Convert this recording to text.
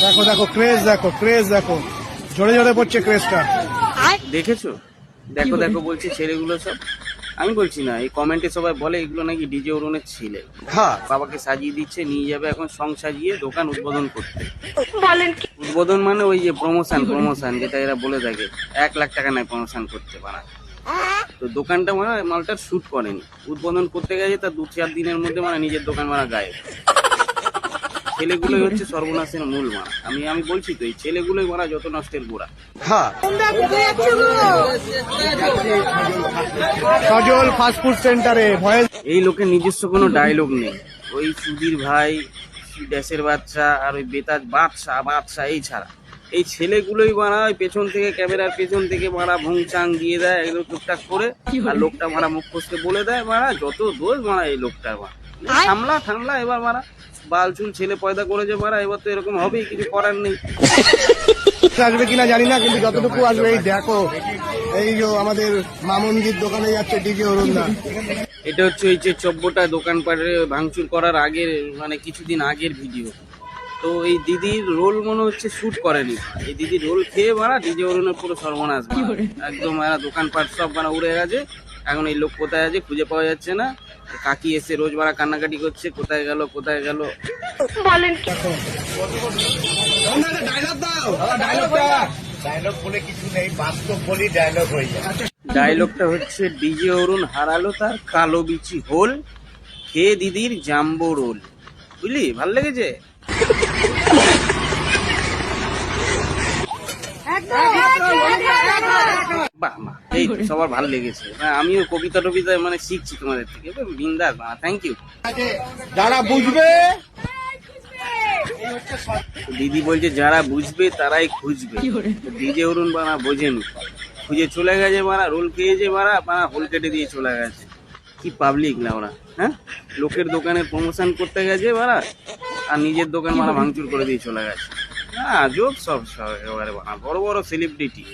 দেখো দেখো ক্রেজ, দেখো ক্রেজ, দেখো জোরে জোরে পড়ছে ক্রেজটা। দেখেছো? দেখো দেখো বলছে ছেলেগুলো সব। আমি বলছি না, এই কমেন্টে সবাই বলে এগুলো নাকি ডিজে অরুণের ছেলে। হ্যাঁ, বাবাকে সাজিয়ে দিচ্ছে, নিয়ে যাবে এখন সং সাজিয়ে দোকান উদ্বোধন করতে। উদ্বোধন মানে ওই যে প্রমোশন যেটা এরা বলে থাকে, 1 লাখ টাকা নেয় প্রমোশন করতে পারা। তো দোকানটা মানে মালটার শুট করেনি, উদ্বোধন করতে গেছে, তার 2-4 দিনের মধ্যে মানে নিজের দোকান মারা গায়েব। ছেলেগুলোই হচ্ছে সর্বনাশের মূল মারা। আমি বলছি তো, এই ছেলেগুলোই মারা যত নষ্টের গোড়া। হ্যাঁ, সজল ফাস্টফুড সেন্টারে ভয়েস। এই লোকের নিজস্ব কোনো ডায়লগ নেই। ওই সুধীর ভাই, দেশের বাচ্চা আর ওই বেতাজ বাদশা এই ছাড়া এই ছেলেগুলোই মারা ওই পেছন থেকে, ক্যামেরার পেছন থেকে মারা ভুংচাং দিয়ে দেয় একদম টুকটাক করে। আর লোকটা মারা মুখ ফসকে বলে দেয় মারা যত দোষ মারা এই লোকটার মারা। থামলা এবার মারা বালচুল ছেলে পয়দা করেছে মারা, এবার তো এরকম হবেই, কিছু করার নেই। আসবে কিনা জানি না, কিন্তু যতটুকু আসবে এই দেখো, এই যে আমাদের মামুনজির দোকানে যাচ্ছে ডিজে অরুণ দা। এটা হচ্ছে ওই যে 14টা দোকানপাটে ভাঙচুর করার আগের মানে কিছুদিন আগের ভিডিও। তো এই দিদির রোল মনে হচ্ছে শুট করেনি। এই দিদির রোল খেয়ে মারা ডিজে অরুণের পুরো সর্বনাশ মারা। একদম মারা দোকানপাট সব মারা উড়ে গেছে। এখন এই লোক কোথায় আছে খুঁজে পাওয়া যাচ্ছে না। কাকি এসে রোজ মারা কান্নাকাটি করছে, কোথায় গেল বলেন। ডায়লগ বলে কিছু নেই, বাস্তব বলি ডায়লগ হয়ে যায়। ডায়লগটা হচ্ছে ডিজে অরুণ হারালো তার কালো বিচি হোল, খেয়ে দিদির জাম্বো রোল। বুঝলি, ভাল লেগেছে? বাহ, এই তো সবার ভালো লেগেছে। আমিও কবিতা টবিতা মানে শিখছি তোমাদের থেকে, বিন্দাস। Thank you. যারা বুঝবে, দিদি বলছে যারা বুঝবে তারাই খুঁজবে। ডিজে অরুণ বানা বোঝেনি, খুঁজে চলে গেছে মারা, রোল খেয়েছে মারা, হোল কেটে দিয়ে চলে গেছে। কি পাবলিক না ওরা, হ্যাঁ? লোকের দোকানে প্রমোশন করতে গেছে মারা, আর নিজের দোকান মারা ভাঙচুর করে দিয়ে চলে গেছে। আজব সব একেবারে বড় বড় সেলিব্রিটি।